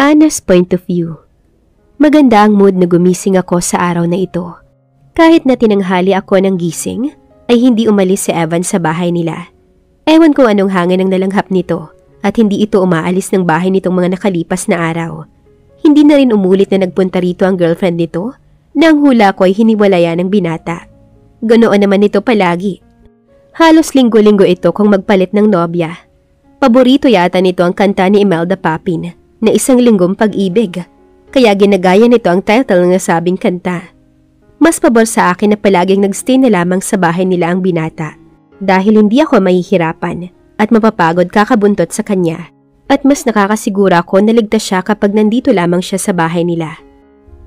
Anna's point of view. Maganda ang mood na gumising ako sa araw na ito. Kahit na tinanghali ako ng gising, ay hindi umalis si Evan sa bahay nila. Ewan kung anong hangin ang nalanghap nito at hindi ito umaalis ng bahay nitong mga nakalipas na araw. Hindi na rin umulit na nagpunta rito ang girlfriend nito na ang hula ko ay hiniwalayan ng binata. Ganoon naman ito palagi. Halos linggo-linggo ito kung magpalit ng nobya. Paborito yata nito ang kanta ni Imelda Papin na Isang Linggong Pag-ibig. Kaya ginagaya nito ang title ng nasabing kanta. Mas pabor sa akin na palaging nagstay na lamang sa bahay nila ang binata dahil hindi ako mahihirapan at mapapagod kakabuntot sa kanya at mas nakakasigura ako na ligtas siya kapag nandito lamang siya sa bahay nila.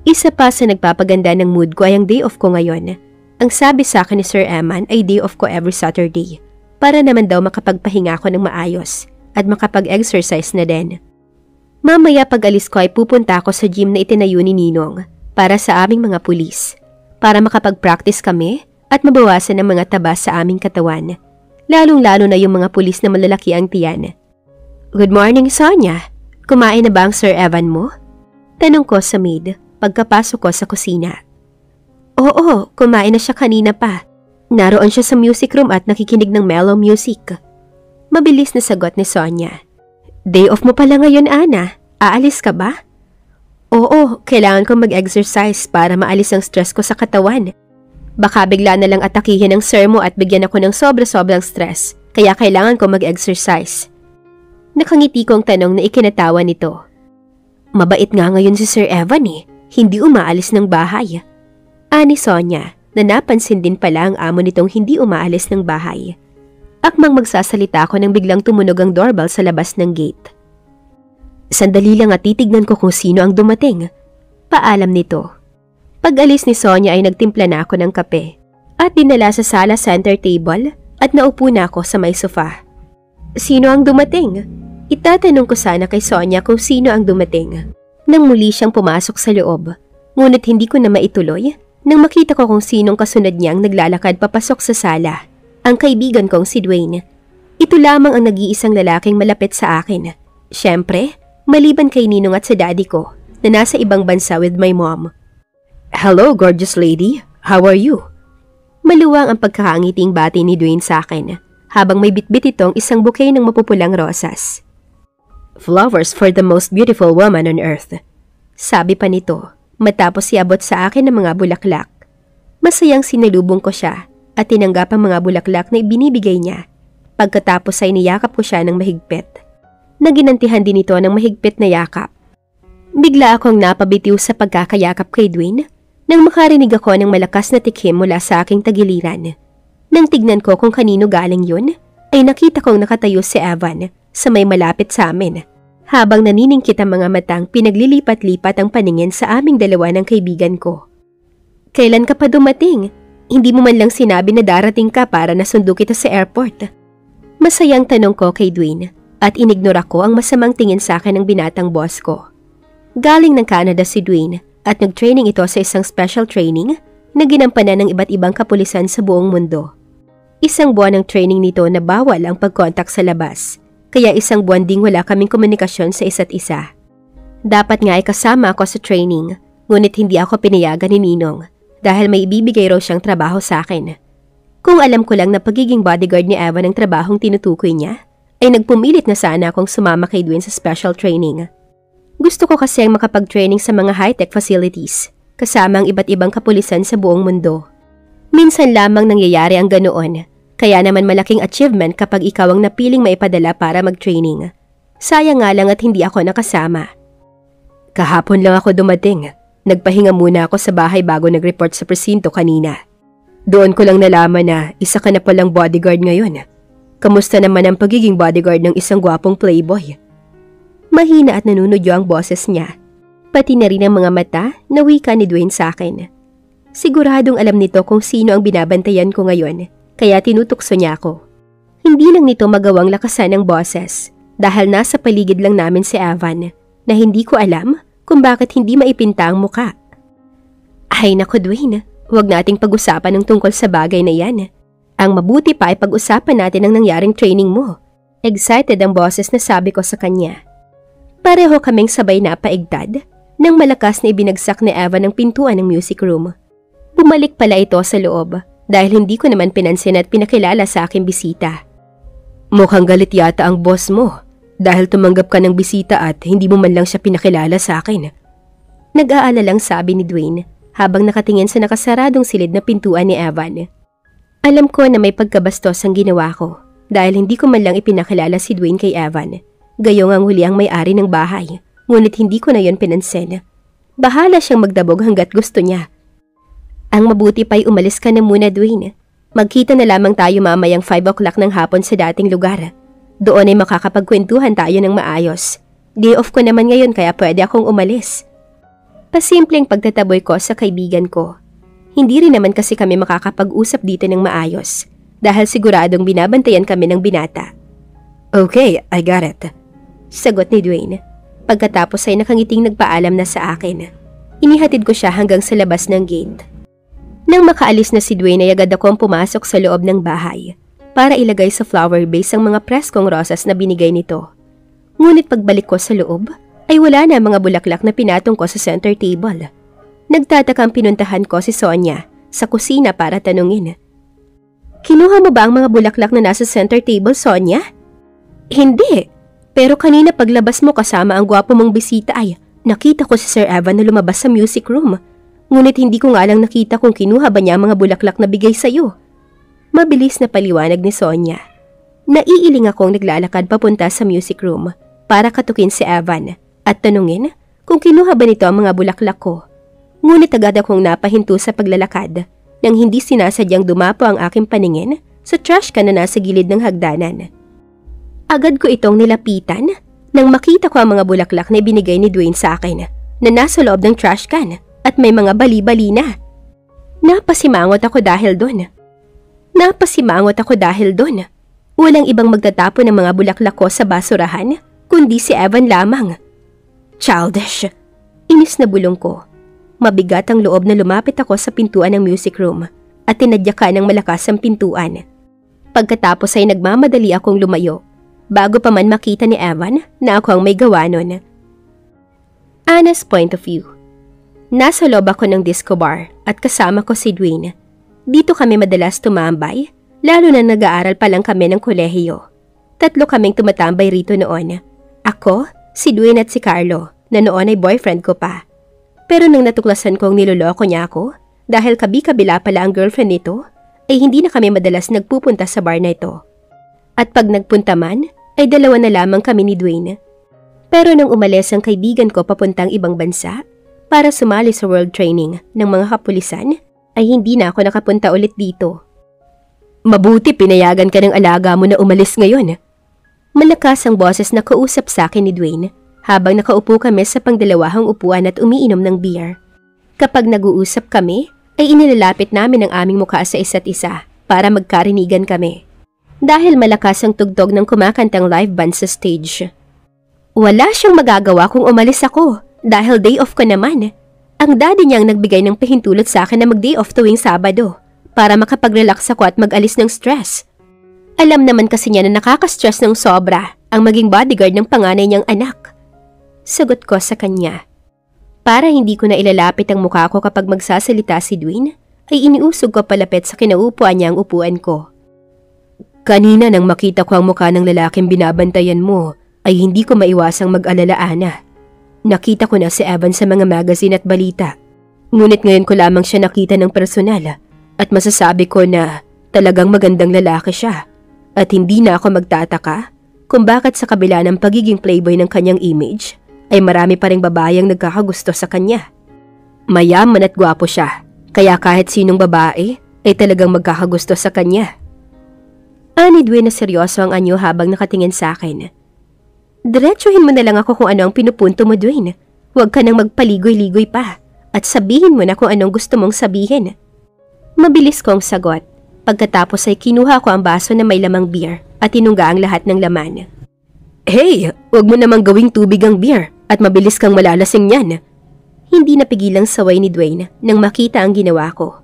Isa pa sa nagpapaganda ng mood ko ay ang day off ko ngayon. Ang sabi sa akin ni Sir Eman ay day off ko every Saturday para naman daw makapagpahinga ako ng maayos at makapag-exercise na din. Mamaya pag alis ko ay pupunta ako sa gym na itinayo ni Ninong para sa aming mga pulis, para makapag-practice kami at mabawasan ang mga taba sa aming katawan, lalong-lalo na yung mga pulis na malalaki ang tiyan. Good morning, Sonia. Kumain na ba ang Sir Evan mo? Tanong ko sa maid pagkapasok ko sa kusina. Oo, kumain na siya kanina pa. Naroon siya sa music room at nakikinig ng mellow music. Mabilis na sagot ni Sonia. Day off mo pala ngayon, Ana. Aalis ka ba? Oo, kailangan kong mag-exercise para maalis ang stress ko sa katawan. Baka bigla na lang atakihin ng sir mo at bigyan ako ng sobra-sobrang stress, kaya kailangan kong mag-exercise. Nakangiti kong tanong na ikinatawa nito. Mabait nga ngayon si Sir Evan hindi umaalis ng bahay. Ani Sonia, na napansin din pala ang amo nitong hindi umaalis ng bahay. Akmang magsasalita ako nang biglang tumunog ang doorbell sa labas ng gate. Sandali lang at titignan ko kung sino ang dumating. Paalam nito. Pag-alis ni Sonia ay nagtimpla na ako ng kape at dinala sa sala center table at naupo na ako sa may sofa. Sino ang dumating? Itatanong ko sana kay Sonia kung sino ang dumating. Nang muli siyang pumasok sa loob, ngunit hindi ko na maituloy nang makita ko kung sinong kasunod niyang naglalakad papasok sa sala. Ang kaibigan kong si Dwayne. Ito lamang ang nag-iisang lalaking malapit sa akin. Siyempre, maliban kay Ninong at sa daddy ko na nasa ibang bansa with my mom. Hello, gorgeous lady. How are you? Maluwang ang pagkakangiting bati ni Dwayne sa akin habang may bitbit itong isang bouquet ng mapupulang rosas. Flowers for the most beautiful woman on earth. Sabi pa nito matapos iabot sa akin ng mga bulaklak. Masayang sinalubong ko siya at tinanggap ang mga bulaklak na ibinibigay niya. Pagkatapos ay niyakap ko siya ng mahigpit. Naginantihan din ito ng mahigpit na yakap. Bigla akong napabitiw sa pagkakayakap kay Dwayne nang makarinig ako ng malakas na tikhim mula sa aking tagiliran. Nang tignan ko kung kanino galing yun, ay nakita kong nakatayo si Evan sa may malapit sa amin, habang naniningkit ang mga matang pinaglilipat-lipat ang paningin sa aming dalawa ng kaibigan ko. Kailan ka pa dumating? Hindi mo man lang sinabi na darating ka para nasundo kita sa airport. Masayang tanong ko kay Dwayne at inignora ko ang masamang tingin sa akin ng binatang boss ko. Galing ng Canada si Dwayne at nag-training ito sa isang special training na ginampanan ng iba't ibang kapulisan sa buong mundo. Isang buwan ng training nito na bawal ang pagkontak sa labas, kaya isang buwan ding wala kaming komunikasyon sa isa't isa. Dapat nga ay kasama ako sa training, ngunit hindi ako pinayagan ni Ninong dahil may ibibigay raw siyang trabaho sa akin. Kung alam ko lang na pagiging bodyguard ni Evan ang trabahong tinutukoy niya, ay nagpumilit na sana akong sumama kay Dwayne sa special training. Gusto ko kasi ang makapag-training sa mga high-tech facilities, kasama ang iba't ibang kapulisan sa buong mundo. Minsan lamang nangyayari ang ganoon, kaya naman malaking achievement kapag ikaw ang napiling maipadala para mag-training. Sayang nga lang at hindi ako nakasama. Kahapon lang ako dumating. Nagpahinga muna ako sa bahay bago nag-report sa presinto kanina. Doon ko lang nalaman na isa ka na palang bodyguard ngayon. Kamusta naman ang pagiging bodyguard ng isang gwapong playboy? Mahina at nanunodyo ang boses niya. Pati na rin ang mga mata na wika ni Dwayne sa akin. Siguradong alam nito kung sino ang binabantayan ko ngayon, kaya tinutukso niya ako. Hindi lang nito magawang lakasan ng boses dahil nasa paligid lang namin si Evan na hindi ko alam kung bakit hindi maipinta ang muka. Ay nako Dwayne, huwag nating pag-usapan ng tungkol sa bagay na yan. Ang mabuti pa ay pag-usapan natin ang nangyaring training mo. Excited ang boses na sabi ko sa kanya. Pareho kaming sabay na paigtad nang malakas na ibinagsak ni Evan ang pintuan ng music room. Bumalik pala ito sa loob dahil hindi ko naman pinansin at pinakilala sa aking bisita. Mukhang galit yata ang boss mo dahil tumanggap ka ng bisita at hindi mo man lang siya pinakilala sa akin. Nag-aalalang sabi ni Dwayne habang nakatingin sa nakasaradong silid na pintuan ni Evan. Alam ko na may pagkabastos ang ginawa ko dahil hindi ko man lang ipinakilala si Dwayne kay Evan. Gayong ang huli ang may-ari ng bahay, ngunit hindi ko na yon pinansin. Bahala siyang magdabog hanggat gusto niya. Ang mabuti pa'y umalis ka na muna, Dwayne. Magkita na lamang tayo mamayang 5 o'clock ng hapon sa dating lugar. Doon ay makakapagkwentuhan tayo ng maayos. Day off ko naman ngayon kaya pwede akong umalis. Pasimpleng pagtataboy ko sa kaibigan ko. Hindi rin naman kasi kami makakapag-usap dito ng maayos dahil siguradong binabantayan kami ng binata. Okay, I got it. Sagot ni Dwayne. Pagkatapos ay nakangiting nagpaalam na sa akin. Inihatid ko siya hanggang sa labas ng gate. Nang makaalis na si Dwayne ay agad akong pumasok sa loob ng bahay para ilagay sa flower vase ang mga preskong rosas na binigay nito. Ngunit pagbalik ko sa loob ay wala na mga bulaklak na pinatong ko sa center table. Nagtatakang pinuntahan ko si Sonia sa kusina para tanungin. Kinuha mo ba ang mga bulaklak na nasa center table, Sonia? Hindi, pero kanina paglabas mo kasama ang gwapo mong bisita ay nakita ko si Sir Evan na lumabas sa music room. Ngunit hindi ko nga lang nakita kung kinuha ba niya ang mga bulaklak na bigay sa'yo. Mabilis na paliwanag ni Sonia. Naiiling akong naglalakad papunta sa music room para katukin si Evan at tanungin kung kinuha ba nito ang mga bulaklak ko. Ngunit agad akong napahinto sa paglalakad nang hindi sinasadyang dumapo ang aking paningin sa trash can na nasa gilid ng hagdanan. Agad ko itong nilapitan nang makita ko ang mga bulaklak na ibinigay ni Dwayne sa akin na nasa loob ng trash can. At may mga bali-bali na. Napasimangot ako dahil doon. Walang ibang magtatapon ng mga bulaklak ko sa basurahan, kundi si Evan lamang. Childish. Inis na bulong ko. Mabigat ang loob na lumapit ako sa pintuan ng music room at tinadyakan ng malakas ang pintuan. Pagkatapos ay nagmamadali akong lumayo, bago pa man makita ni Evan na ako ang may gawa nun. Anna's point of view. Nasa loob ako ng disco bar at kasama ko si Dwayne. Dito kami madalas tumambay, lalo na nag-aaral pa lang kami ng kolehiyo. 3 kaming tumatambay rito noon. Ako, si Dwayne at si Carlo, na noon ay boyfriend ko pa. Pero nang natuklasan kong niloloko niya ako, dahil kabi-kabila pala ang girlfriend nito, ay hindi na kami madalas nagpupunta sa bar na ito. At pag nagpunta man, ay 2 na lamang kami ni Dwayne. Pero nang umalis ang kaibigan ko papuntang ibang bansa, para sumali sa world training ng mga kapulisan, ay hindi na ako nakapunta ulit dito. Mabuti pinayagan ka ng alaga mo na umalis ngayon. Malakas ang boses na kausap sa akin ni Dwayne habang nakaupo kami sa pangdalawahang upuan at umiinom ng beer. Kapag nag-uusap kami, ay inilalapit namin ang aming mukha sa isa't isa para magkarinigan kami. Dahil malakas ang tugtog ng kumakantang live band sa stage. Wala siyang magagawa kung umalis ako. Dahil day off ko naman, ang daddy niyang nagbigay ng pahintulot sa akin na mag-day off tuwing Sabado para makapag-relax ako at mag-alis ng stress. Alam naman kasi niya na nakaka-stress ng sobra ang maging bodyguard ng panganay niyang anak. Sagot ko sa kanya. Para hindi ko na ilalapit ang mukha ko kapag magsasalita si Dwayne, ay iniusog ko palapit sa kinaupuan niya ang upuan ko. Kanina nang makita ko ang mukha ng lalaking binabantayan mo, ay hindi ko maiwasang mag-alala, Ana. Nakita ko na si Evan sa mga magazine at balita. Ngunit ngayon ko lamang siya nakita ng personal at masasabi ko na talagang magandang lalaki siya. At hindi na ako magtataka kung bakit sa kabila ng pagiging playboy ng kanyang image ay marami pa ring babaeng nagkakagusto sa kanya. Mayaman at gwapo siya, kaya kahit sinong babae ay talagang magkakagusto sa kanya. Ani Dwayne na seryoso ang anyo habang nakatingin sa akin. Diretsuhin mo na lang ako kung ano ang pinupunto mo, Dwayne. Huwag ka nang magpaligoy-ligoy pa at sabihin mo na kung anong gusto mong sabihin. Mabilis kong sagot. Pagkatapos ay kinuha ko ang baso na may lamang beer at tinungga ang lahat ng laman. Hey, huwag mo namang gawing tubig ang beer at mabilis kang malalasing yan. Hindi napigilang saway ni Dwayne nang makita ang ginawa ko.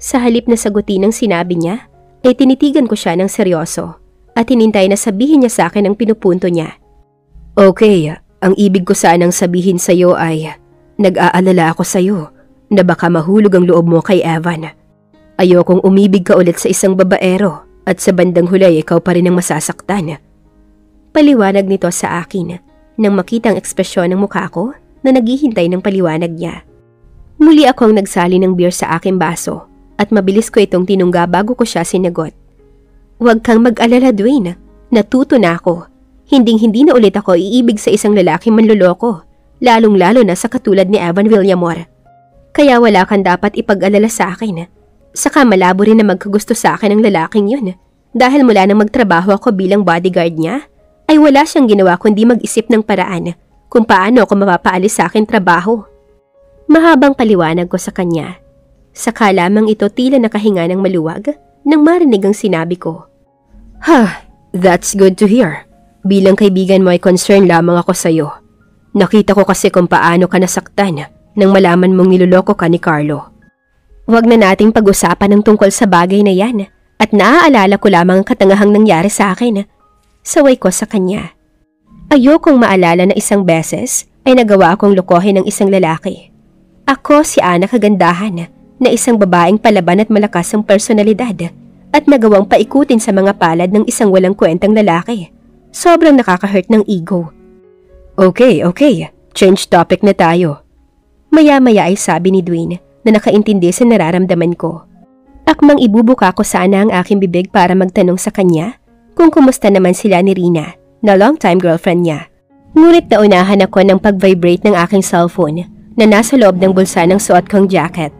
Sa halip na sagutin ang sinabi niya, ay tinitigan ko siya ng seryoso at hinintay na sabihin niya sa akin ang pinupunto niya. Okay, Ang ibig ko sanang sabihin sa'yo ay nag-aalala ako sa'yo na baka mahulog ang loob mo kay Evan. Ayokong umibig ka ulit sa isang babaero at sa bandang huli ikaw pa rin ang masasaktan. Paliwanag nito sa akin nang makita ang ekspresyon ng mukha ko na naghihintay ng paliwanag niya. Muli akong nagsali ng beer sa aking baso at mabilis ko itong tinungga bago ko siya sinagot. Huwag kang mag-alala, Dwayne. Natuto na ako. Hinding-hindi na ulit ako iibig sa isang lalaking manloloko, lalong-lalo na sa katulad ni Evan Villamor. Kaya wala kang dapat ipag-alala sa akin. Saka malabo rin na magkagusto sa akin ang lalaking yun. Dahil mula nang magtrabaho ako bilang bodyguard niya, ay wala siyang ginawa kundi mag-isip ng paraan kung paano ako mapapaalis sa aking trabaho. Mahabang paliwanag ko sa kanya. Saka lamang ito tila nakahinga ng maluwag nang marinig ang sinabi ko. That's good to hear. Bilang kaibigan mo ay concern lamang ako sa'yo. Nakita ko kasi kung paano ka nasaktan nang malaman mong niloloko ka ni Carlo. Huwag na nating pag-usapan ng tungkol sa bagay na yan at naaalala ko lamang ang katangahang nangyari sa akin. Saway ko sa kanya. Ayokong maalala na isang beses ay nagawa akong lokohin ng isang lalaki. Ako si Ana Kagandahan na isang babaeng palaban at malakas ang personalidad at nagawang paikutin sa mga palad ng isang walang kwentang lalaki. Sobrang nakaka-hurt ng ego. Okay. Change topic na tayo. Maya-maya ay sabi ni Dwayne na nakaintindi sa nararamdaman ko. Akmang ibubuka ko sana ang aking bibig para magtanong sa kanya kung kumusta naman sila ni Rina na long-time girlfriend niya. Ngunit naunahan ako ng pag-vibrate ng aking cellphone na nasa loob ng bulsa ng suot kong jacket.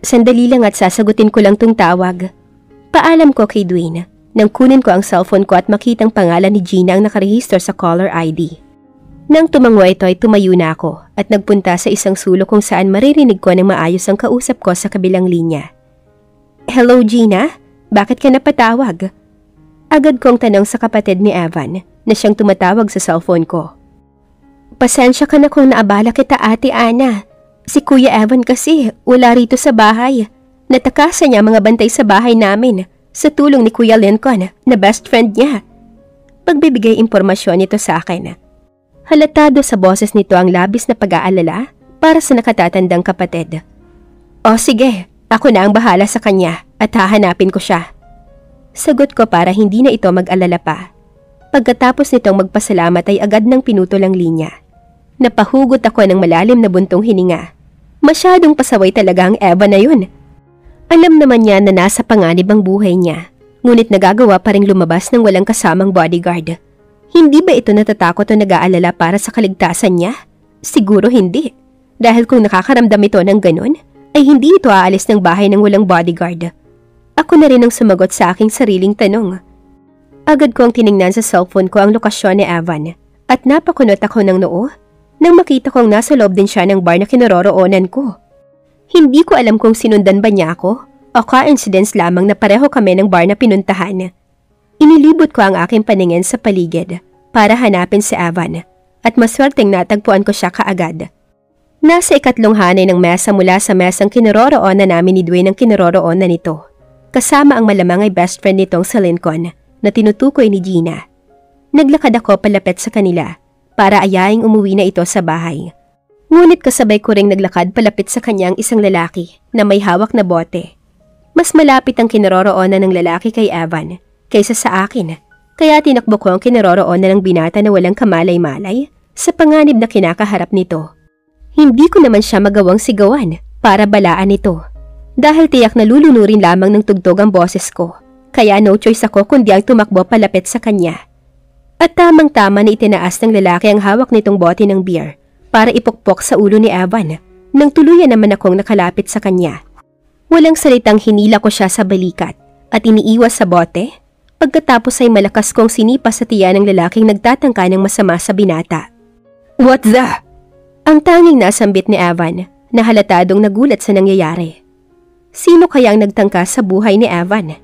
Sandali lang at sasagutin ko lang tung tawag. Paalam ko kay Dwayne nang kunin ko ang cellphone ko at makitang pangalan ni Gina ang nakarehistro sa caller ID. Nang tumango ito ay tumayo na ako at nagpunta sa isang sulok kung saan maririnig ko ng maayos ang kausap ko sa kabilang linya. Hello Gina, bakit ka napatawag? Agad kong tanong sa kapatid ni Evan na siyang tumatawag sa cellphone ko. Pasensya ka na kung naabala kita Ate Ana. Si Kuya Evan kasi wala rito sa bahay. Natakasan niya mga bantay sa bahay namin sa tulong ni Kuya Lincoln na best friend niya. Pagbibigay impormasyon nito sa akin. Halatado sa boses nito ang labis na pag-aalala para sa nakatatandang kapatid. O sige, ako na ang bahala sa kanya at hahanapin ko siya. Sagot ko para hindi na ito mag-alala pa. Pagkatapos nitong magpasalamat ay agad nang pinutol ang linya. Napahugot ako ng malalim na buntong hininga. Masyadong pasaway talaga ang Eva na yun. Alam naman niya na nasa panganib ang buhay niya, ngunit nagagawa pa ring lumabas ng walang kasamang bodyguard. Hindi ba ito natatakot o nag-aalala para sa kaligtasan niya? Siguro hindi. Dahil kung nakakaramdam ito ng ganun, ay hindi ito aalis ng bahay ng walang bodyguard. Ako na rin ang sumagot sa aking sariling tanong. Agad ko ang tiningnan sa cellphone ko ang lokasyon ni Evan at napakunot ako ng noo nang makita kong nasa loob din siya ng bar na kinaroroonan ko. Hindi ko alam kung sinundan ba niya ako o coincidence lamang na pareho kami ng bar na pinuntahan. Inilibot ko ang aking paningin sa paligid para hanapin si Evan at maswerteng natagpuan ko siya kaagad. Nasa ikatlong hanay ng mesa mula sa mesang kinaroroonan namin ni Dwayne ang kinaroroonan nito. Kasama ang malamang ay best friend nitong si Lincoln na tinutukoy ni Gina. Naglakad ako palapit sa kanila para ayaing umuwi na ito sa bahay. Ngunit kasabay ko ring naglakad palapit sa kanyang isang lalaki na may hawak na bote. Mas malapit ang kinaroroonan ng lalaki kay Evan kaysa sa akin, kaya tinakbo ko ang kinaroroonan ng binata na walang kamalay-malay sa panganib na kinakaharap nito. Hindi ko naman siya magawang sigawan para balaan ito dahil tiyak na lulunurin lamang ng tugtog ang boses ko, kaya no choice ako kundi ang tumakbo palapit sa kanya. At tamang-tama na itinaas ng lalaki ang hawak nitong bote ng beer para ipukpok sa ulo ni Evan nang tuluyan naman akong nakalapit sa kanya. Walang salitang hinila ko siya sa balikat at iniiwas sa bote. Pagkatapos ay malakas kong sinipa sa tiyan ng lalaking nagtatangka ng masama sa binata. What the? Ang tanging nasambit ni Evan na halatadong nagulat sa nangyayari. Sino kaya ang nagtangka sa buhay ni Evan?